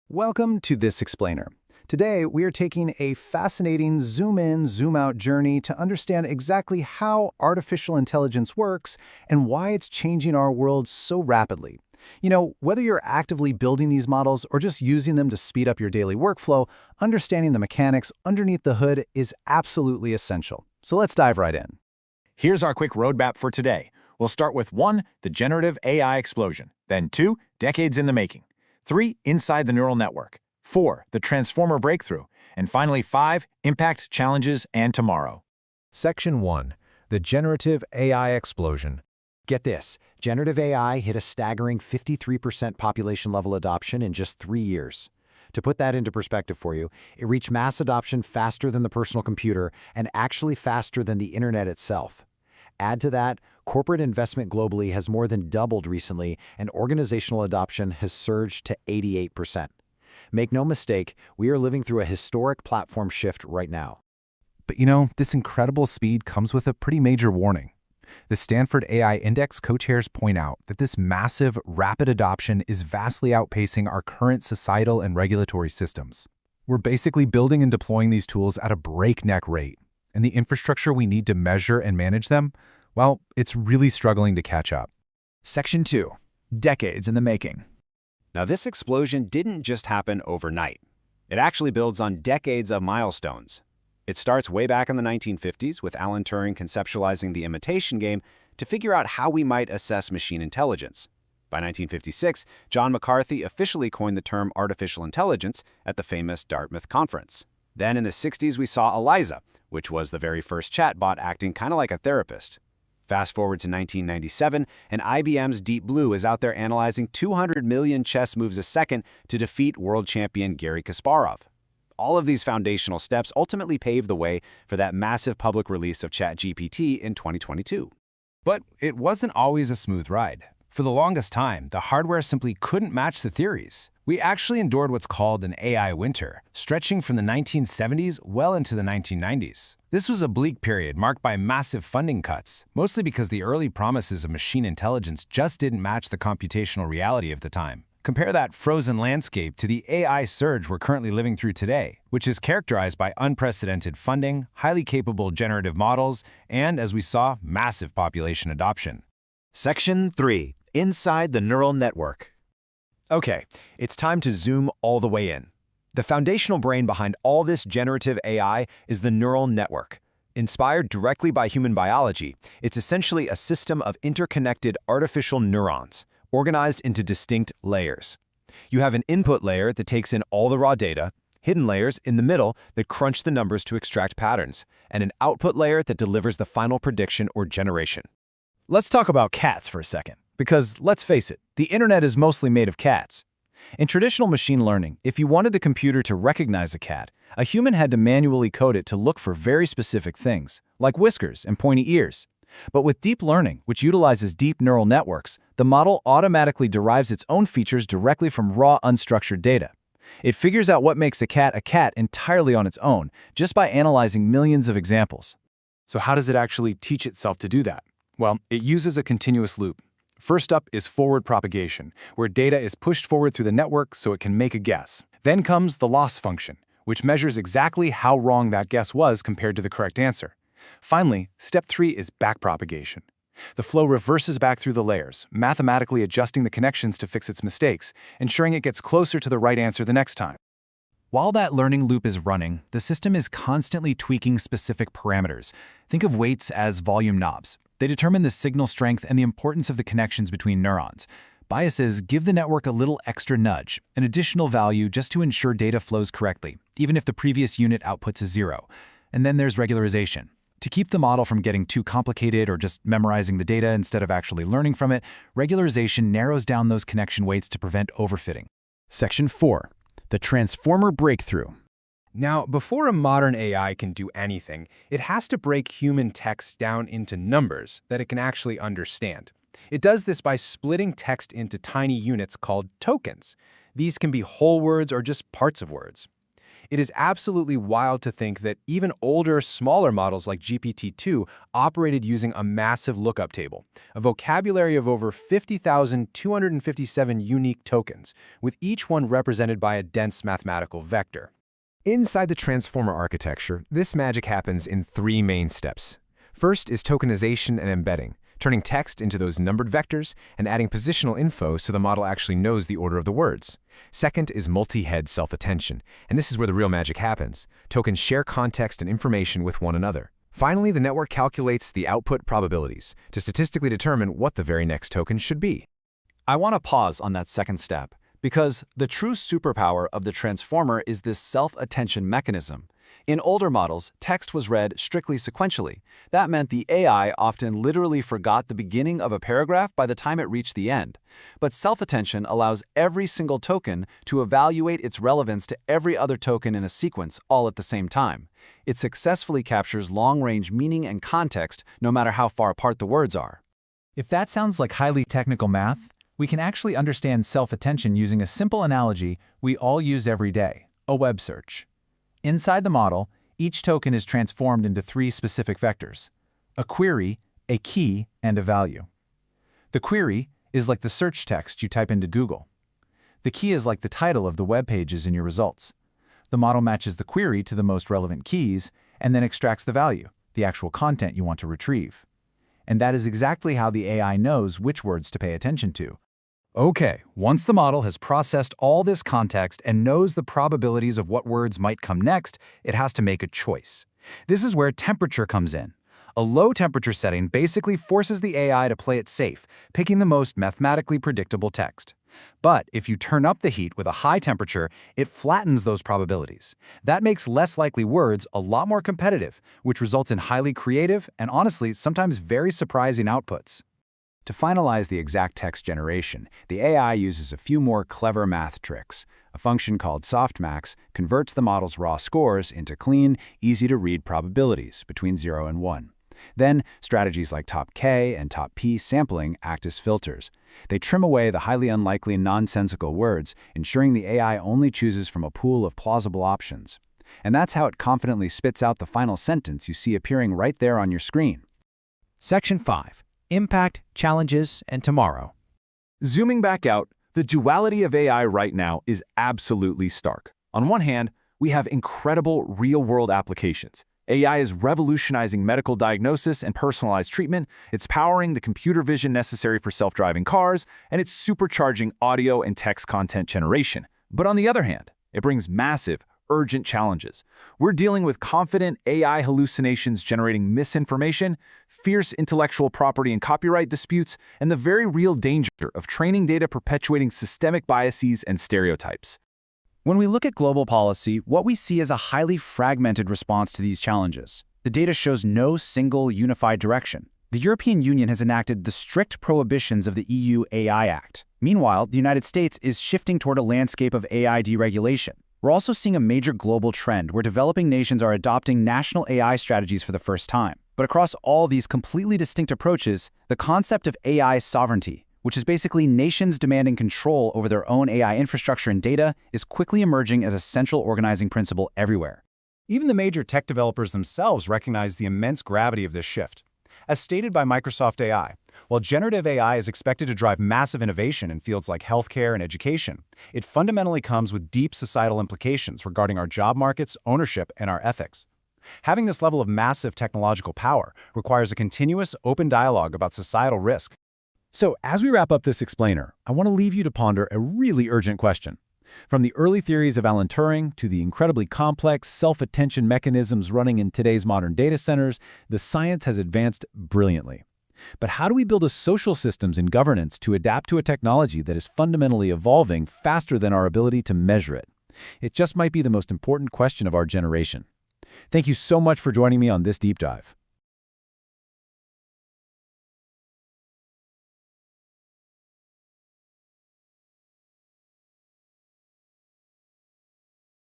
Welcome to This Explainer. Today, we are taking a fascinating zoom-in, zoom-out journey to understand exactly how artificial intelligence works and why it's changing our world so rapidly. Whether you're actively building these models or just using them to speed up your daily workflow, understanding the mechanics underneath the hood is absolutely essential. So let's dive right in. Here's our quick roadmap for today. We'll start with 1. The generative AI explosion. Then 2. Decades in the making. 3. Inside the neural network. 4. The transformer breakthrough. And finally 5. Impact, challenges, and tomorrow. Section 1. The Generative AI Explosion. Get this, generative AI hit a staggering 53% population-level adoption in just 3 years. To put that into perspective for you, it reached mass adoption faster than the personal computer and actually faster than the internet itself. Add to that, corporate investment globally has more than doubled recently, and organizational adoption has surged to 88%. Make no mistake, we are living through a historic platform shift right now. But this incredible speed comes with a pretty major warning. The Stanford AI Index co-chairs point out that this massive, rapid adoption is vastly outpacing our current societal and regulatory systems. We're basically building and deploying these tools at a breakneck rate, and the infrastructure we need to measure and manage them, well, it's really struggling to catch up. Section 2. Decades in the making. Now, this explosion didn't just happen overnight. It actually builds on decades of milestones. It starts way back in the 1950s with Alan Turing conceptualizing the imitation game to figure out how we might assess machine intelligence. By 1956, John McCarthy officially coined the term artificial intelligence at the famous Dartmouth Conference. Then in the 60s, we saw ELIZA, which was the very first chatbot acting kind of like a therapist. Fast forward to 1997, and IBM's Deep Blue is out there analyzing 200 million chess moves a second to defeat world champion Garry Kasparov. All of these foundational steps ultimately paved the way for that massive public release of ChatGPT in 2022. But it wasn't always a smooth ride. For the longest time, the hardware simply couldn't match the theories. We actually endured what's called an AI winter, stretching from the 1970s well into the 1990s. This was a bleak period marked by massive funding cuts, mostly because the early promises of machine intelligence just didn't match the computational reality of the time. Compare that frozen landscape to the AI surge we're currently living through today, which is characterized by unprecedented funding, highly capable generative models, and, as we saw, massive population adoption. Section 3. Inside the neural network. Okay, it's time to zoom all the way in. The foundational brain behind all this generative AI is the neural network. Inspired directly by human biology, it's essentially a system of interconnected artificial neurons, organized into distinct layers. You have an input layer that takes in all the raw data, hidden layers in the middle that crunch the numbers to extract patterns, and an output layer that delivers the final prediction or generation. Let's talk about cats for a second, because let's face it, the internet is mostly made of cats. In traditional machine learning, if you wanted the computer to recognize a cat, a human had to manually code it to look for very specific things, like whiskers and pointy ears. But with deep learning, which utilizes deep neural networks, the model automatically derives its own features directly from raw, unstructured data. It figures out what makes a cat entirely on its own, just by analyzing millions of examples. So how does it actually teach itself to do that? Well, it uses a continuous loop. First up is forward propagation, where data is pushed forward through the network so it can make a guess. Then comes the loss function, which measures exactly how wrong that guess was compared to the correct answer. Finally, step 3 is backpropagation. The flow reverses back through the layers, mathematically adjusting the connections to fix its mistakes, ensuring it gets closer to the right answer the next time. While that learning loop is running, the system is constantly tweaking specific parameters. Think of weights as volume knobs. They determine the signal strength and the importance of the connections between neurons. Biases give the network a little extra nudge, an additional value just to ensure data flows correctly, even if the previous unit outputs a 0. And then there's regularization. To keep the model from getting too complicated or just memorizing the data instead of actually learning from it, regularization narrows down those connection weights to prevent overfitting. Section 4. The transformer breakthrough. Now, before a modern AI can do anything, it has to break human text down into numbers that it can actually understand. It does this by splitting text into tiny units called tokens. These can be whole words or just parts of words. It is absolutely wild to think that even older, smaller models like GPT-2 operated using a massive lookup table, a vocabulary of over 50,257 unique tokens, with each one represented by a dense mathematical vector. Inside the transformer architecture, this magic happens in three main steps. First is tokenization and embedding, turning text into those numbered vectors and adding positional info so the model actually knows the order of the words. Second is multi-head self-attention, and this is where the real magic happens. Tokens share context and information with one another. Finally, the network calculates the output probabilities to statistically determine what the very next token should be. I want to pause on that second step, because the true superpower of the transformer is this self-attention mechanism. In older models, text was read strictly sequentially. That meant the AI often literally forgot the beginning of a paragraph by the time it reached the end. But self-attention allows every single token to evaluate its relevance to every other token in a sequence all at the same time. It successfully captures long-range meaning and context no matter how far apart the words are. If that sounds like highly technical math, we can actually understand self-attention using a simple analogy we all use every day: a web search. Inside the model, each token is transformed into three specific vectors: a query, a key, and a value. The query is like the search text you type into Google. The key is like the title of the web pages in your results. The model matches the query to the most relevant keys and then extracts the value, the actual content you want to retrieve. And that is exactly how the AI knows which words to pay attention to. Okay, once the model has processed all this context and knows the probabilities of what words might come next, it has to make a choice. This is where temperature comes in. A low temperature setting basically forces the AI to play it safe, picking the most mathematically predictable text. But if you turn up the heat with a high temperature, it flattens those probabilities. That makes less likely words a lot more competitive, which results in highly creative and honestly sometimes very surprising outputs. To finalize the exact text generation, the AI uses a few more clever math tricks. A function called softmax converts the model's raw scores into clean, easy-to-read probabilities between 0 and 1. Then, strategies like top K and top P sampling act as filters. They trim away the highly unlikely and nonsensical words, ensuring the AI only chooses from a pool of plausible options. And that's how it confidently spits out the final sentence you see appearing right there on your screen. Section 5. Impact, Challenges, and Tomorrow. Zooming back out, the duality of AI right now is absolutely stark. On one hand, we have incredible real-world applications. AI is revolutionizing medical diagnosis and personalized treatment, it's powering the computer vision necessary for self-driving cars, and it's supercharging audio and text content generation. But on the other hand, it brings massive, urgent challenges. We're dealing with confident AI hallucinations generating misinformation, fierce intellectual property and copyright disputes, and the very real danger of training data perpetuating systemic biases and stereotypes. When we look at global policy, what we see is a highly fragmented response to these challenges. The data shows no single unified direction. The European Union has enacted the strict prohibitions of the EU AI Act. Meanwhile, the United States is shifting toward a landscape of AI deregulation. We're also seeing a major global trend where developing nations are adopting national AI strategies for the first time. But across all these completely distinct approaches, the concept of AI sovereignty, which is basically nations demanding control over their own AI infrastructure and data, is quickly emerging as a central organizing principle everywhere. Even the major tech developers themselves recognize the immense gravity of this shift. As stated by Microsoft AI, while generative AI is expected to drive massive innovation in fields like healthcare and education, it fundamentally comes with deep societal implications regarding our job markets, ownership, and our ethics. Having this level of massive technological power requires a continuous, open dialogue about societal risk. So, as we wrap up this explainer, I want to leave you to ponder a really urgent question. From the early theories of Alan Turing to the incredibly complex self-attention mechanisms running in today's modern data centers, the science has advanced brilliantly. But how do we build a social systems and governance to adapt to a technology that is fundamentally evolving faster than our ability to measure it? It just might be the most important question of our generation. Thank you so much for joining me on this deep dive.